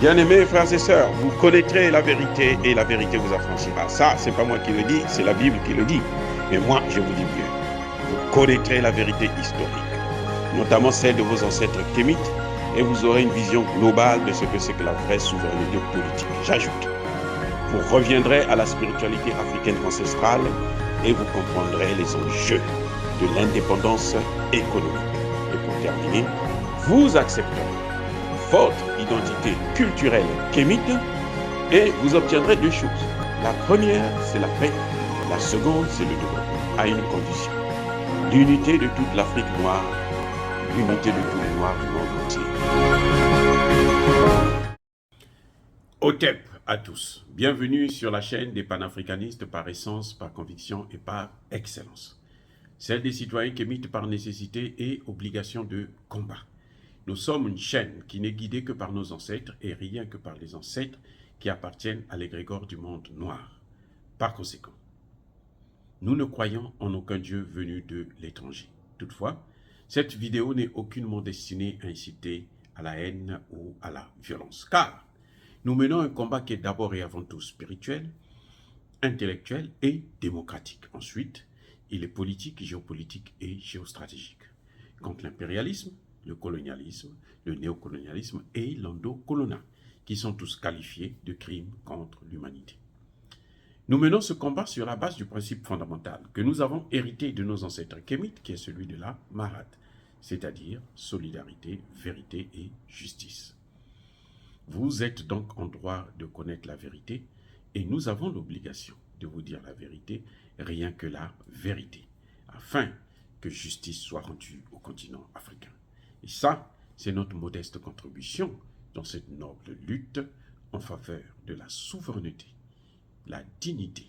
Bien-aimés frères et sœurs, vous connaîtrez la vérité et la vérité vous affranchira. Ça, c'est pas moi qui le dis, c'est la Bible qui le dit. Mais moi, je vous dis mieux. Vous connaîtrez la vérité historique, notamment celle de vos ancêtres kémites, et vous aurez une vision globale de ce que c'est que la vraie souveraineté politique. J'ajoute, vous reviendrez à la spiritualité africaine ancestrale et vous comprendrez les enjeux de l'indépendance économique. Et pour terminer, vous accepterez votre identité culturelle kémite et vous obtiendrez deux choses. La première, c'est la paix. La seconde, c'est le développement, à une condition. L'unité de toute l'Afrique noire, l'unité de tous les Noirs du monde entier. Otep à tous. Bienvenue sur la chaîne des panafricanistes par essence, par conviction et par excellence. Celle des citoyens kémites par nécessité et obligation de combat. Nous sommes une chaîne qui n'est guidée que par nos ancêtres et rien que par les ancêtres qui appartiennent à l'égrégore du monde noir. Par conséquent, nous ne croyons en aucun Dieu venu de l'étranger. Toutefois, cette vidéo n'est aucunement destinée à inciter à la haine ou à la violence, car nous menons un combat qui est d'abord et avant tout spirituel, intellectuel et démocratique. Ensuite, il est politique, géopolitique et géostratégique. Contre l'impérialisme, le colonialisme, le néocolonialisme et l'endocoloniat, qui sont tous qualifiés de crimes contre l'humanité. Nous menons ce combat sur la base du principe fondamental que nous avons hérité de nos ancêtres kémites, qui est celui de la Marat, c'est-à-dire solidarité, vérité et justice. Vous êtes donc en droit de connaître la vérité et nous avons l'obligation de vous dire la vérité, rien que la vérité, afin que justice soit rendue au continent africain. Et ça, c'est notre modeste contribution dans cette noble lutte en faveur de la souveraineté, la dignité,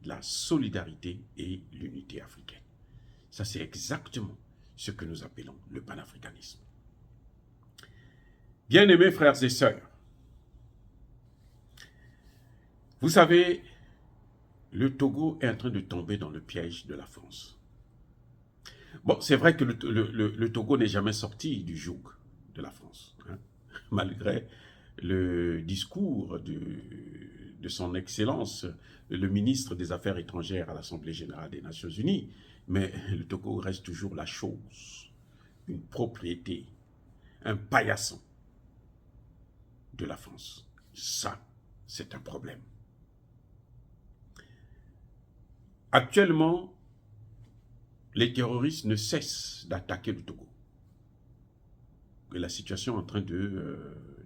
la solidarité et l'unité africaine. Ça, c'est exactement ce que nous appelons le panafricanisme. Bien-aimés frères et sœurs, vous savez, le Togo est en train de tomber dans le piège de la France. Bon, c'est vrai que le Togo n'est jamais sorti du joug de la France, hein, malgré le discours de son Excellence, le ministre des Affaires étrangères à l'Assemblée générale des Nations Unies, mais le Togo reste toujours la chose, une propriété, un paillasson de la France. Ça, c'est un problème. Actuellement, les terroristes ne cessent d'attaquer le Togo. Et la situation est en train de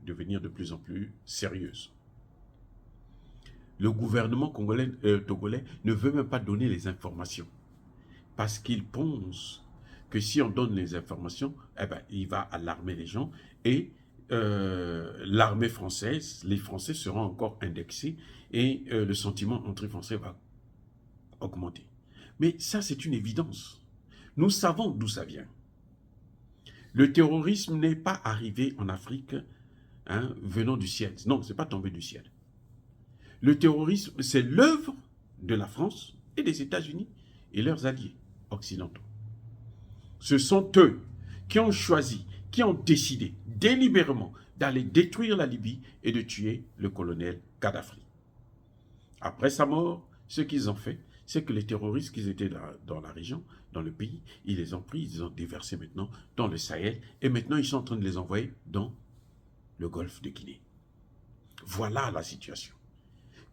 devenir de plus en plus sérieuse. Le gouvernement togolais ne veut même pas donner les informations parce qu'il pense que si on donne les informations, eh ben, il va alarmer les gens et l'armée française, les Français seront encore indexés et le sentiment anti-français va augmenter. Mais ça, c'est une évidence. Nous savons d'où ça vient. Le terrorisme n'est pas arrivé en Afrique venant du ciel. Non, ce n'est pas tombé du ciel. Le terrorisme, c'est l'œuvre de la France et des États-Unis et leurs alliés occidentaux. Ce sont eux qui ont choisi, qui ont décidé délibérément d'aller détruire la Libye et de tuer le colonel Kadhafi. Après sa mort, ce qu'ils ont fait, c'est que les terroristes qui étaient dans la région, dans le pays, ils les ont pris, ils les ont déversés maintenant dans le Sahel, et maintenant ils sont en train de les envoyer dans le golfe de Guinée. Voilà la situation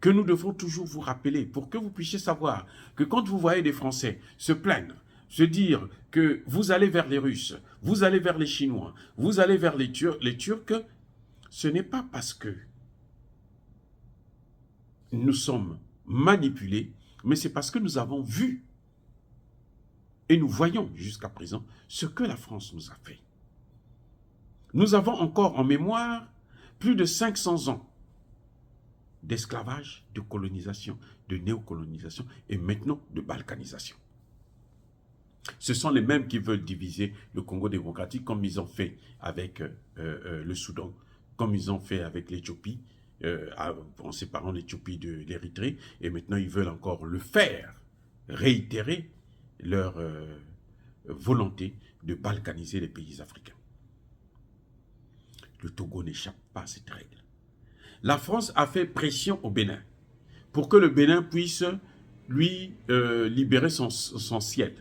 que nous devons toujours vous rappeler pour que vous puissiez savoir que quand vous voyez des Français se plaindre, se dire que vous allez vers les Russes, vous allez vers les Chinois, vous allez vers les Turcs, ce n'est pas parce que nous sommes manipulés, mais c'est parce que nous avons vu et nous voyons jusqu'à présent ce que la France nous a fait. Nous avons encore en mémoire plus de 500 ans d'esclavage, de colonisation, de néocolonisation et maintenant de balkanisation. Ce sont les mêmes qui veulent diviser le Congo démocratique comme ils ont fait avec le Soudan, comme ils ont fait avec l'Éthiopie, en séparant l'Éthiopie de l'Érythrée, et maintenant ils veulent encore le faire, réitérer leur volonté de balkaniser les pays africains. Le Togo n'échappe pas à cette règle. la France a fait pression au Bénin pour que le Bénin puisse lui libérer son ciel.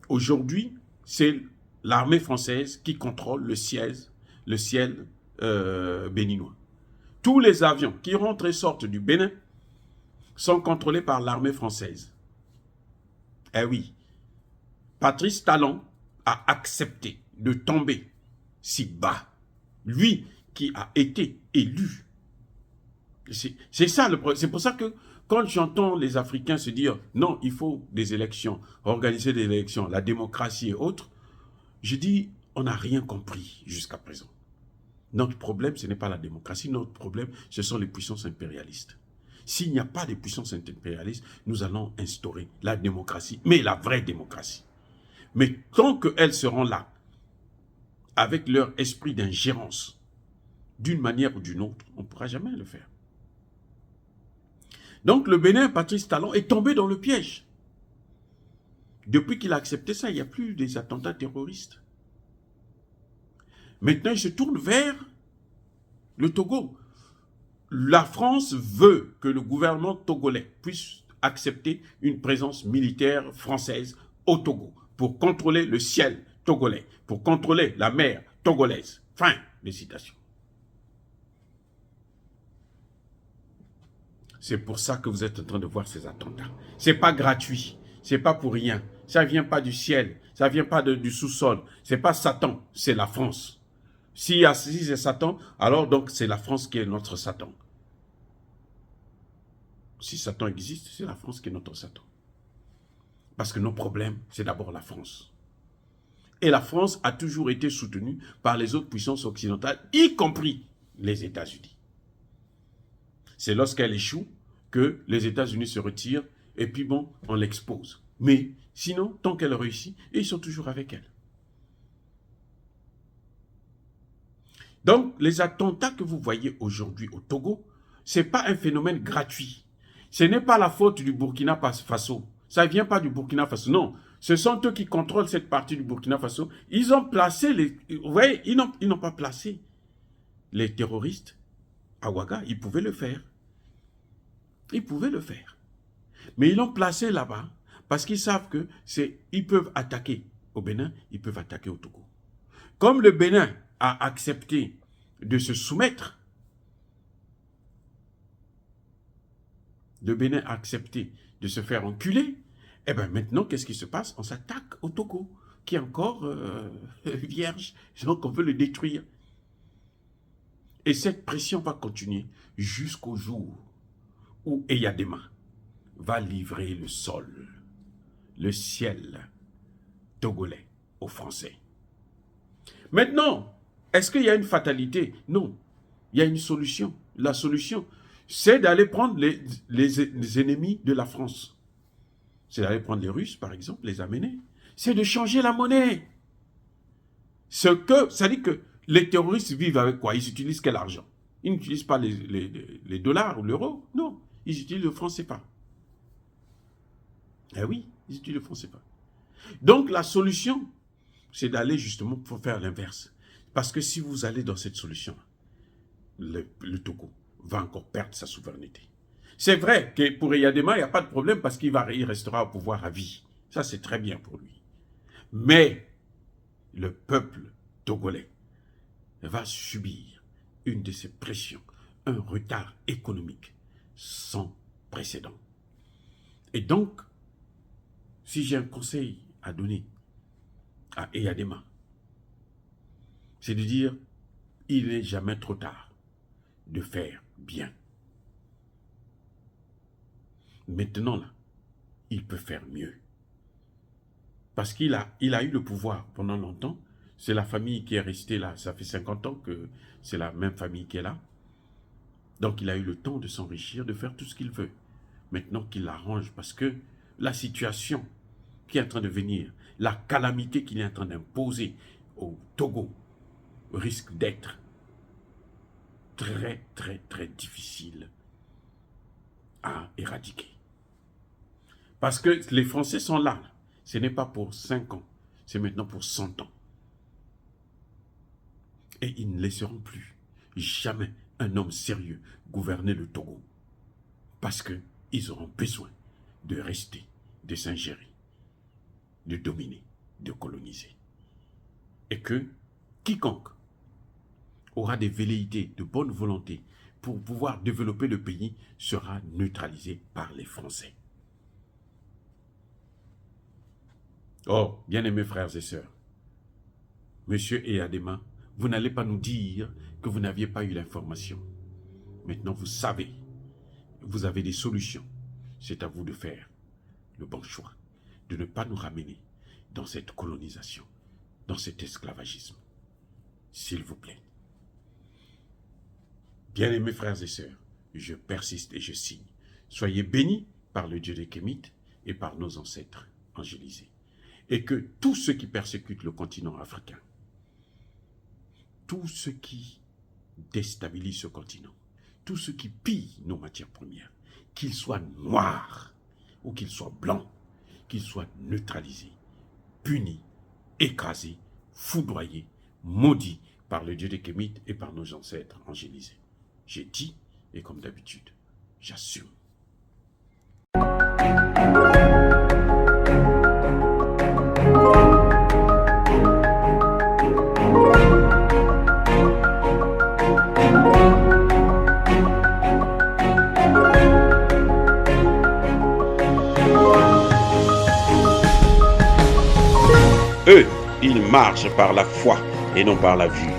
Aujourd'hui, c'est l'armée française qui contrôle le ciel béninois. Tous les avions qui rentrent et sortent du Bénin sont contrôlés par l'armée française. Eh oui, Patrice Talon a accepté de tomber si bas. Lui qui a été élu. C'est ça le problème. C'est pour ça que quand j'entends les Africains se dire « Non, il faut des élections, organiser des élections, la démocratie et autres », je dis « On n'a rien compris jusqu'à présent. Notre problème, ce n'est pas la démocratie. Notre problème, ce sont les puissances impérialistes. S'il n'y a pas de puissances impérialistes, nous allons instaurer la démocratie, mais la vraie démocratie. Mais tant qu'elles seront là, avec leur esprit d'ingérence, d'une manière ou d'une autre, on ne pourra jamais le faire. Donc le Bénin, Patrice Talon, est tombé dans le piège. Depuis qu'il a accepté ça, il n'y a plus des attentats terroristes. Maintenant, il se tourne vers le Togo. La France veut que le gouvernement togolais puisse accepter une présence militaire française au Togo pour contrôler le ciel togolais, pour contrôler la mer togolaise. Fin de citation. C'est pour ça que vous êtes en train de voir ces attentats. Ce n'est pas gratuit, ce n'est pas pour rien. Ça ne vient pas du ciel, ça ne vient pas du sous-sol. Ce n'est pas Satan, c'est la France. Si c'est Satan, alors donc c'est la France qui est notre Satan. Si Satan existe, c'est la France qui est notre Satan. Parce que nos problèmes, c'est d'abord la France. Et la France a toujours été soutenue par les autres puissances occidentales, y compris les États-Unis. C'est lorsqu'elle échoue que les États-Unis se retirent et puis bon, on l'expose. Mais sinon, tant qu'elle réussit, ils sont toujours avec elle. Donc, les attentats que vous voyez aujourd'hui au Togo, ce n'est pas un phénomène gratuit. Ce n'est pas la faute du Burkina Faso. Ça ne vient pas du Burkina Faso, non. Ce sont eux qui contrôlent cette partie du Burkina Faso. Ils ont placé les... Vous voyez, ils n'ont pas placé les terroristes à Ouaga. Ils pouvaient le faire. Ils pouvaient le faire. Mais ils l'ont placé là-bas parce qu'ils savent que ils peuvent attaquer au Bénin, ils peuvent attaquer au Togo. Comme le Bénin a accepté de se soumettre, le Bénin a accepté de se faire enculer, et bien maintenant, qu'est-ce qui se passe? On s'attaque au Togo, qui est encore vierge, donc on veut le détruire. Et cette pression va continuer jusqu'au jour où Eyadema va livrer le sol, le ciel togolais aux Français. Maintenant, est-ce qu'il y a une fatalité? Non, il y a une solution. La solution, c'est d'aller prendre les ennemis de la France. C'est d'aller prendre les Russes, par exemple, les amener. C'est de changer la monnaie. Ça dit que les terroristes vivent avec quoi? Ils utilisent quel argent? Ils n'utilisent pas les dollars ou l'euro. Non, ils utilisent le franc CFA. Eh oui, ils utilisent le franc CFA. Donc la solution, c'est d'aller justement pour faire l'inverse. Parce que si vous allez dans cette solution, le Togo va encore perdre sa souveraineté. C'est vrai que pour Eyadema, il n'y a pas de problème parce qu'il restera au pouvoir à vie. Ça, c'est très bien pour lui. Mais le peuple togolais va subir une de ces pressions, un retard économique sans précédent. Et donc, si j'ai un conseil à donner à Eyadema, c'est de dire, il n'est jamais trop tard de faire bien. Maintenant, là, il peut faire mieux. Parce qu'il a eu le pouvoir pendant longtemps. C'est la famille qui est restée là. Ça fait 50 ans que c'est la même famille qui est là. Donc, il a eu le temps de s'enrichir, de faire tout ce qu'il veut. Maintenant qu'il l'arrange, parce que la situation qui est en train de venir, la calamité qu'il est en train d'imposer au Togo, risque d'être très, très, très difficile à éradiquer. Parce que les Français sont là. Ce n'est pas pour 5 ans, c'est maintenant pour 100 ans. Et ils ne laisseront plus jamais un homme sérieux gouverner le Togo. Parce qu'ils auront besoin de rester, de s'ingérer, de dominer, de coloniser. Et que quiconque aura des velléités de bonne volonté pour pouvoir développer le pays sera neutralisé par les Français. Oh, bien-aimés frères et sœurs, Monsieur Eyadema, vous n'allez pas nous dire que vous n'aviez pas eu l'information. Maintenant, vous savez, vous avez des solutions. C'est à vous de faire le bon choix, de ne pas nous ramener dans cette colonisation, dans cet esclavagisme. S'il vous plaît. Bien-aimés frères et sœurs, je persiste et je signe. Soyez bénis par le Dieu des Kémites et par nos ancêtres angélisés. Et que tous ceux qui persécutent le continent africain, tous ceux qui déstabilisent ce continent, tous ceux qui pillent nos matières premières, qu'ils soient noirs ou qu'ils soient blancs, qu'ils soient neutralisés, punis, écrasés, foudroyés, maudits par le Dieu des Kémites et par nos ancêtres angélisés. J'ai dit, et comme d'habitude, j'assume. Eux, ils marchent par la foi et non par la vue.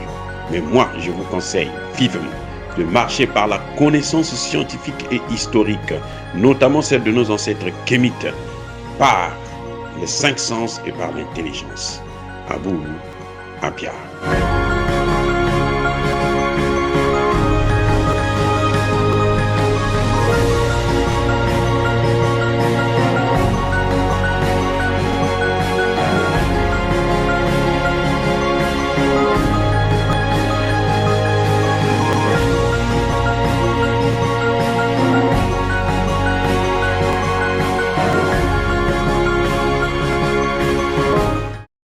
Mais moi, je vous conseille vivement de marcher par la connaissance scientifique et historique, notamment celle de nos ancêtres kémites, par les 5 sens et par l'intelligence. Abou Abia.